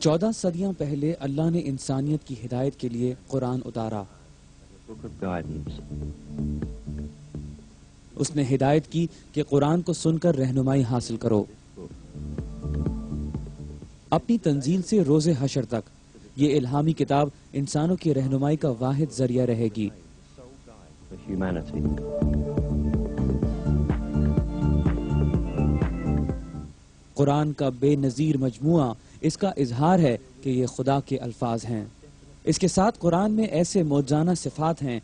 14 صدیاں پہلے اللہ نے انسانیت کی ہدایت کے لیے قرآن اتارا. اس نے ہدایت کی کہ قرآن کو سن کر رہنمائی حاصل کرو. اپنی تنزیل سے روز حشر تک یہ الہامی کتاب انسانوں کی رہنمائی کا واحد ذریعہ رہے گی. قرآن کا بے نظیر مجموعہ اس کا اظہار ہے کہ یہ خدا کے الفاظ ہیں. اس کے ساتھ قرآن میں ایسے موجزانہ صفات ہیں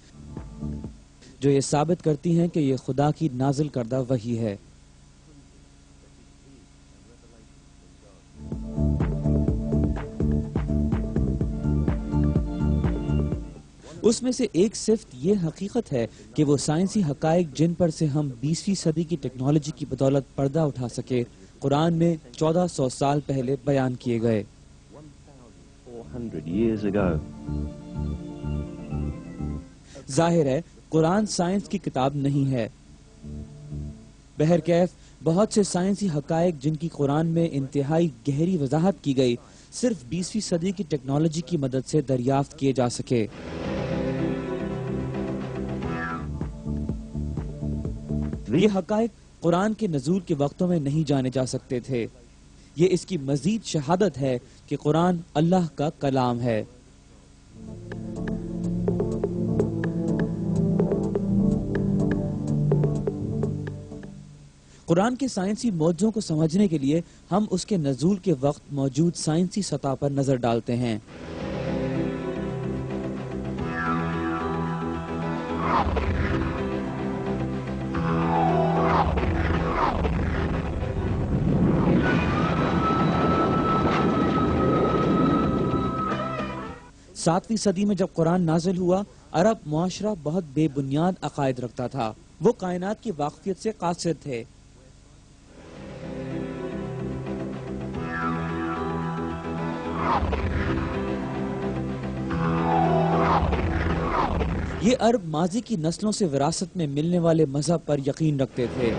جو یہ ثابت کرتی ہیں کہ یہ خدا کی نازل کردہ وحی ہے. اس میں سے ایک صفت یہ حقیقت ہے کہ وہ سائنسی حقائق جن پر سے ہم 20ویں صدی کی ٹیکنالوجی کی بدولت پردہ اٹھا سکے قرآن میں 1400 سال پہلے بیان کیے گئے. ظاہر ہے قرآن سائنس کی کتاب نہیں ہے. بہرکیف بہت سے سائنسی حقائق جن کی قرآن میں انتہائی گہری وضاحت کی گئی صرف 20ویں صدی کی ٹیکنالوجی کی مدد سے دریافت کیے جا سکے. یہ حقائق قرآن کے نزول کے وقتوں میں نہیں جانے جا سکتے تھے. یہ اس کی مزید شہادت ہے کہ قرآن اللہ کا کلام ہے. قرآن کے سائنسی معجزوں کو سمجھنے کے لیے ہم اس کے نزول کے وقت موجود سائنسی سطح پر نظر ڈالتے ہیں. ساتویں صدی میں جب قرآن نازل ہوا عرب معاشرہ بہت بے بنیاد عقائد رکھتا تھا. وہ کائنات کی واقفیت سے قاصر تھے. یہ عرب ماضی کی نسلوں سے وراثت میں ملنے والے مذہب پر یقین رکھتے تھے.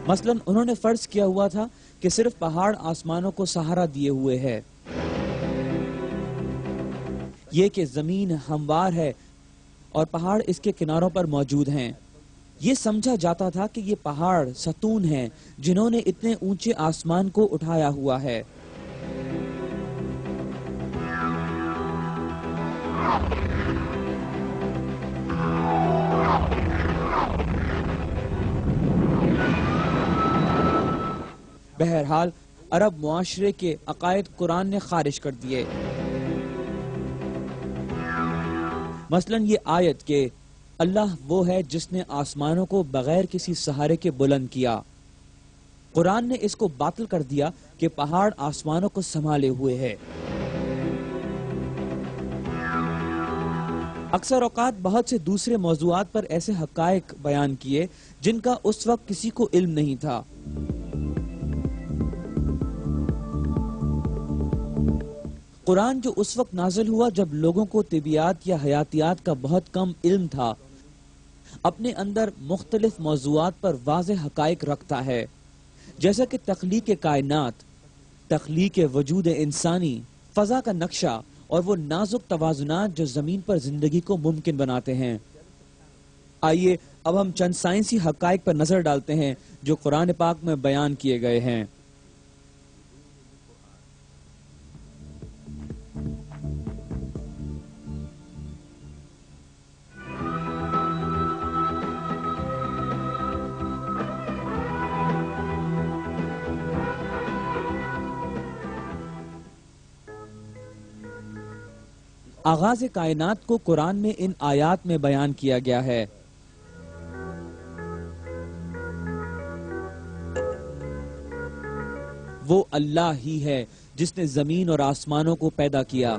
مثلاً انہوں نے فرض کیا ہوا تھا کہ صرف پہاڑ آسمانوں کو سہارا دیے ہوئے ہے. یہ کہ زمین ہموار ہے اور پہاڑ اس کے کناروں پر موجود ہیں. یہ سمجھا جاتا تھا کہ یہ پہاڑ ستون ہیں جنہوں نے اتنے اونچے آسمان کو اٹھایا ہوا ہے. بہرحال عرب معاشرے کے عقائد قرآن نے خارج کر دیے. مثلاً یہ آیت کہ اللہ وہ ہے جس نے آسمانوں کو بغیر کسی سہارے کے بلند کیا. قرآن نے اس کو باطل کر دیا کہ پہاڑ آسمانوں کو سنبھالے ہوئے ہے. اکثر اوقات بہت سے دوسرے موضوعات پر ایسے حقائق بیان کیے جن کا اس وقت کسی کو علم نہیں تھا. قرآن جو اس وقت نازل ہوا جب لوگوں کو طبیعیات یا حیاتیات کا بہت کم علم تھا اپنے اندر مختلف موضوعات پر واضح حقائق رکھتا ہے، جیسا کہ تخلیق کائنات، تخلیق وجود انسانی، فضا کا نقشہ اور وہ نازک توازنات جو زمین پر زندگی کو ممکن بناتے ہیں. آئیے اب ہم چند سائنسی حقائق پر نظر ڈالتے ہیں جو قرآن پاک میں بیان کیے گئے ہیں. آغاز کائنات کو قرآن میں ان آیات میں بیان کیا گیا ہے. وہ اللہ ہی ہے جس نے زمین اور آسمانوں کو پیدا کیا.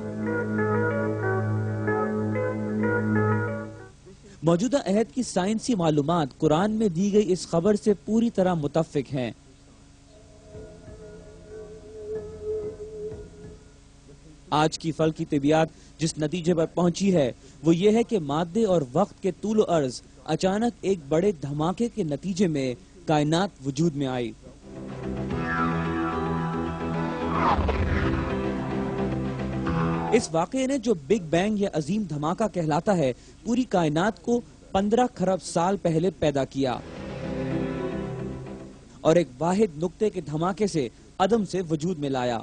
موجودہ عہد کی سائنسی معلومات قرآن میں دی گئی اس خبر سے پوری طرح متفق ہیں. آج کی فلکی طبیعت جس نتیجے پر پہنچی ہے وہ یہ ہے کہ مادے اور وقت کے طول و عرض اچانک ایک بڑے دھماکے کے نتیجے میں کائنات وجود میں آئی۔ اس واقعے نے جو بگ بینگ یا عظیم دھماکہ کہلاتا ہے، پوری کائنات کو 15 کھرب سال پہلے پیدا کیا اور ایک واحد نقطے کے دھماکے سے عدم سے وجود میں لایا۔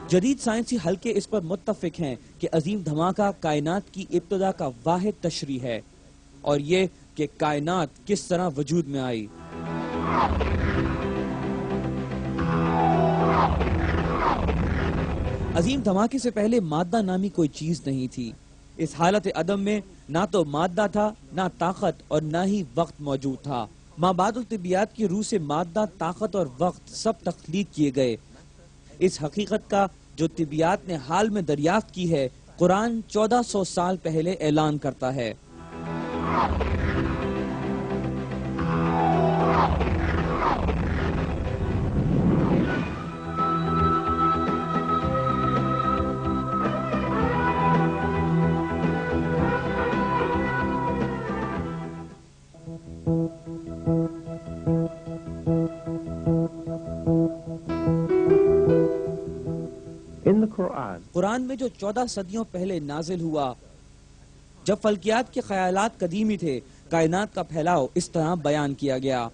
جدید سائنسی حلقے اس پر متفق ہیں کہ عظیم دھماکہ کائنات کی ابتدا کا واحد تشریح ہے، اور یہ کہ کائنات کس طرح وجود میں آئی۔ عظیم دھماکے سے پہلے مادہ نامی کوئی چیز نہیں تھی۔ اس حالت عدم میں نہ تو مادہ تھا، نہ طاقت، اور نہ ہی وقت موجود تھا۔ مابعد الطبیعیات کی روح سے مادہ، طاقت اور وقت سب تخلیق کیے گئے۔ اس حقیقت کا جو طبیعیات نے حال میں دریافت کی ہے، قرآن 1400 سال پہلے اعلان کرتا ہے۔ قرآن میں جو 14 صدیوں پہلے نازل ہوا، جب فلکیات کے خیالات قدیمی تھے، کائنات کا پھیلاؤ اس طرح بیان کیا گیا۔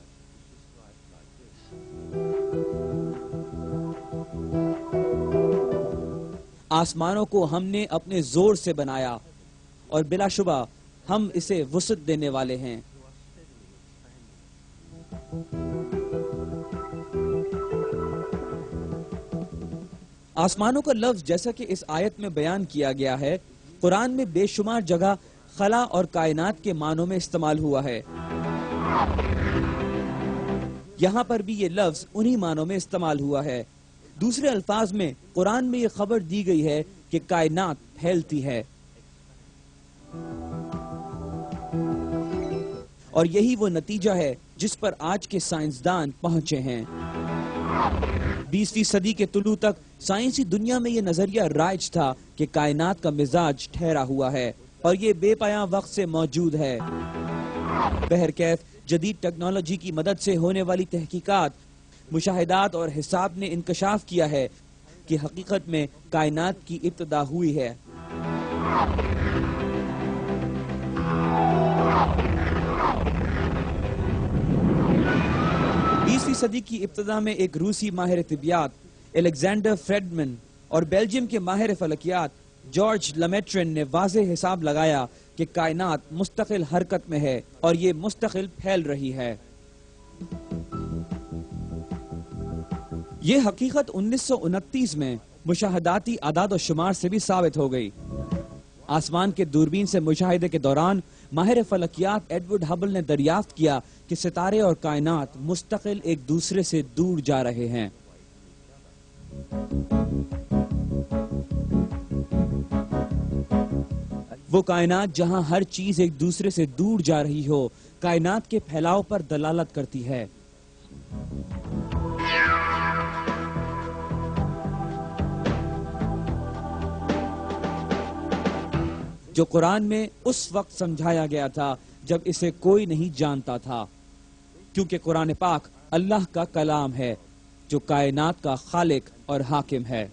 آسمانوں کو ہم نے اپنے زور سے بنایا، اور بلا شبہ ہم اسے وسعت دینے والے ہیں۔ آسمانوں کا لفظ جیسا کہ اس آیت میں بیان کیا گیا ہے، قرآن میں بے شمار جگہ خلا اور کائنات کے معنوں میں استعمال ہوا ہے۔ یہاں پر بھی یہ لفظ انہی معنوں میں استعمال ہوا ہے۔ دوسرے الفاظ میں قرآن میں یہ خبر دی گئی ہے کہ کائنات پھیلتی ہے، اور یہی وہ نتیجہ ہے جس پر آج کے سائنسدان پہنچے ہیں۔ 20ویں صدی کے طلوع تک سائنسی دنیا میں یہ نظریہ رائج تھا کہ کائنات کا مزاج ٹھہرا ہوا ہے، اور یہ بے پایاں وقت سے موجود ہے۔ بہرکیف جدید ٹیکنالوجی کی مدد سے ہونے والی تحقیقات، مشاہدات اور حساب نے انکشاف کیا ہے کہ حقیقت میں کائنات کی ابتدا ہوئی ہے۔ 20ویں صدی کی ابتدا میں ایک روسی ماہر طبیعیات الیگزینڈر فریڈمن اور بیلجیم کے ماہر فلکیات جارج لیمیٹرن نے واضح حساب لگایا کہ کائنات مستقل حرکت میں ہے، اور یہ مستقل پھیل رہی ہے۔ یہ حقیقت 1929 میں مشاہداتی اعداد و شمار سے بھی ثابت ہو گئی۔ آسمان کے دوربین سے مشاہدے کے دوران ماہر فلکیات ایڈورڈ ہبل نے دریافت کیا کہ ستارے اور کائنات مستقل ایک دوسرے سے دور جا رہے ہیں۔ وہ کائنات جہاں ہر چیز ایک دوسرے سے دور جا رہی ہو، کائنات کے پھیلاؤ پر دلالت کرتی ہے۔ جو قرآن میں اس وقت سمجھایا گیا تھا جب اسے کوئی نہیں جانتا تھا، کیونکہ قرآن پاک اللہ کا کلام ہے جو کائنات کا خالق اور حاکم ہے۔